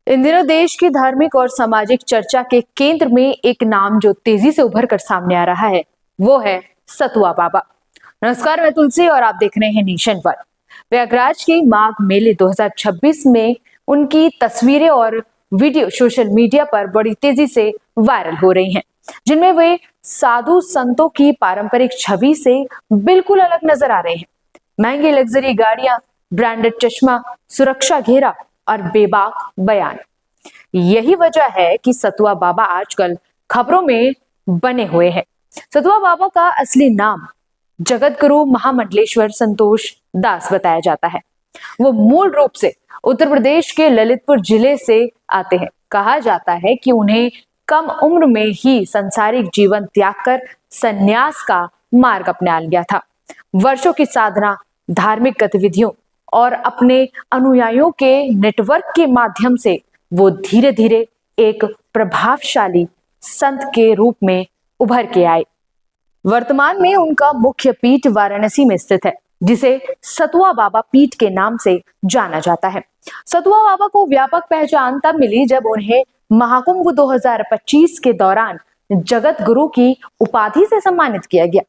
इन दिनों देश की धार्मिक और सामाजिक चर्चा के केंद्र में एक नाम जो तेजी से उभर कर सामने आ रहा है वो है सतुआ बाबा। नमस्कार, मैं तुलसी और आप देख रहे हैं नेशन वन। प्रयागराज के माघ मेले 2026 में उनकी तस्वीरें और वीडियो सोशल मीडिया पर बड़ी तेजी से वायरल हो रही हैं, जिनमें वे साधु संतों की पारंपरिक छवि से बिल्कुल अलग नजर आ रहे हैं। महंगी लग्जरी गाड़ियां, ब्रांडेड चश्मा, सुरक्षा घेरा और बेबाक बयान, यही वजह है कि सतुआ बाबा आजकल खबरों में बने हुए हैं। सतुआ बाबा का असली नाम जगत गुरु महामंडलेश्वर संतोष दास बताया जाता है। वो मूल रूप से उत्तर प्रदेश के ललितपुर जिले से आते हैं। कहा जाता है कि उन्हें कम उम्र में ही संसारिक जीवन त्याग कर संन्यास का मार्ग अपना लिया था। वर्षों की साधना, धार्मिक गतिविधियों और अपने अनुयायियों के नेटवर्क के माध्यम से वो धीरे धीरे एक प्रभावशाली संत के रूप में उभर के आए। वर्तमान में उनका मुख्य पीठ वाराणसी में स्थित है, जिसे सतुआ बाबा पीठ के नाम से जाना जाता है। सतुआ बाबा को व्यापक पहचान तब मिली जब उन्हें महाकुंभ 2025 के दौरान जगत गुरु की उपाधि से सम्मानित किया गया।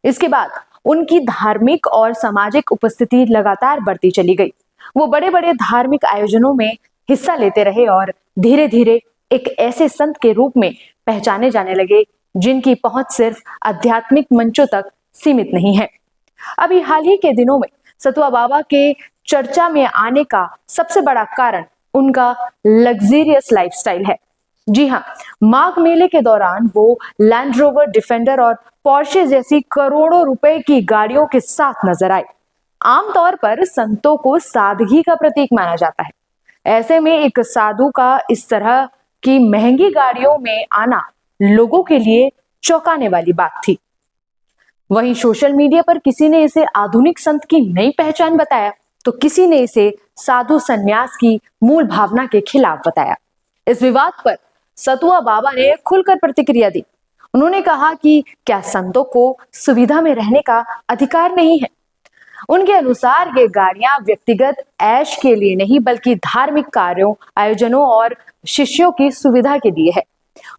इसके बाद उनकी धार्मिक और सामाजिक उपस्थिति लगातार बढ़ती चली गई। वो बड़े बड़े धार्मिक आयोजनों में हिस्सा लेते रहे और धीरे धीरे एक ऐसे संत के रूप में पहचाने जाने लगे जिनकी पहुंच सिर्फ आध्यात्मिक मंचों तक सीमित नहीं है। अभी हाल ही के दिनों में सतुआ बाबा के चर्चा में आने का सबसे बड़ा कारण उनका लग्जरियस लाइफस्टाइल है। जी हाँ, माघ मेले के दौरान वो लैंड रोवर डिफेंडर और पोर्शे जैसी करोड़ों रुपए की गाड़ियों के साथ नजर आए। आमतौर पर संतों को सादगी का प्रतीक माना जाता है। ऐसे में एक साधु का इस तरह की महंगी गाड़ियों में आना लोगों के लिए चौंकाने वाली बात थी। वहीं सोशल मीडिया पर किसी ने इसे आधुनिक संत की नई पहचान बताया, तो किसी ने इसे साधु संन्यास की मूल भावना के खिलाफ बताया। इस विवाद पर सतुआ बाबा ने खुलकर प्रतिक्रिया दी। उन्होंने कहा कि क्या संतों को सुविधा में रहने का अधिकार नहीं है? उनके अनुसार ये गाड़ियां व्यक्तिगत ऐश के लिए नहीं, बल्कि धार्मिक कार्यों, आयोजनों और शिष्यों की सुविधा के लिए है।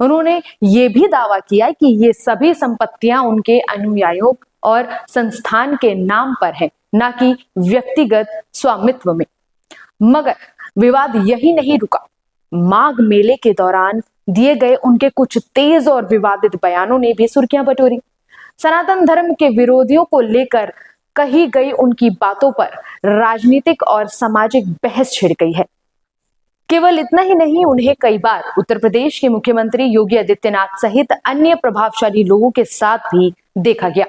उन्होंने ये भी दावा किया कि ये सभी संपत्तियां उनके अनुयायियों और संस्थान के नाम पर है, न कि व्यक्तिगत स्वामित्व में। मगर विवाद यही नहीं रुका। माघ मेले के दौरान दिए गए उनके कुछ तेज और विवादित बयानों ने भी सुर्खियां बटोरी। सनातन धर्म के विरोधियों को लेकर कही गई उनकी बातों पर राजनीतिक और सामाजिक बहस छिड़ गई है। केवल इतना ही नहीं, उन्हें कई बार उत्तर प्रदेश के मुख्यमंत्री योगी आदित्यनाथ सहित अन्य प्रभावशाली लोगों के साथ भी देखा गया।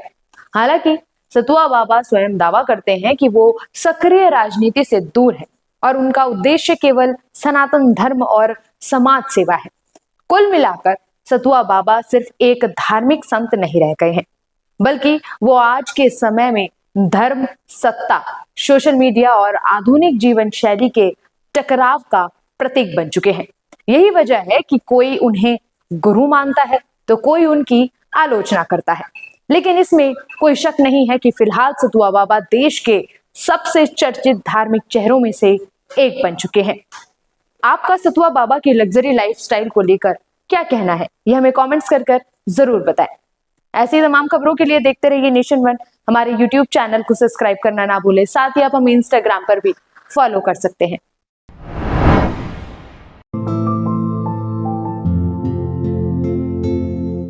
हालांकि सतुआ बाबा स्वयं दावा करते हैं कि वो सक्रिय राजनीति से दूर है और उनका उद्देश्य केवल सनातन धर्म और समाज सेवा है। कुल मिलाकर सतुआ बाबा सिर्फ एक धार्मिक संत नहीं रह गए हैं, बल्कि वो आज के समय में धर्म, सत्ता, सोशल मीडिया और आधुनिक जीवन शैली के टकराव का प्रतीक बन चुके हैं। यही वजह है कि कोई उन्हें गुरु मानता है तो कोई उनकी आलोचना करता है। लेकिन इसमें कोई शक नहीं है कि फिलहाल सतुआ बाबा देश के सबसे चर्चित धार्मिक चेहरों में से एक बन चुके हैं। आपका सतुआ बाबा की लग्जरी लाइफस्टाइल को लेकर क्या कहना है, यह हमें कमेंट्स कर जरूर बताएं। ऐसी तमाम खबरों के लिए देखते रहिए नेशन वन। हमारे यूट्यूब चैनल को सब्सक्राइब करना ना भूलें। साथ ही आप हमें इंस्टाग्राम पर भी फॉलो कर सकते हैं।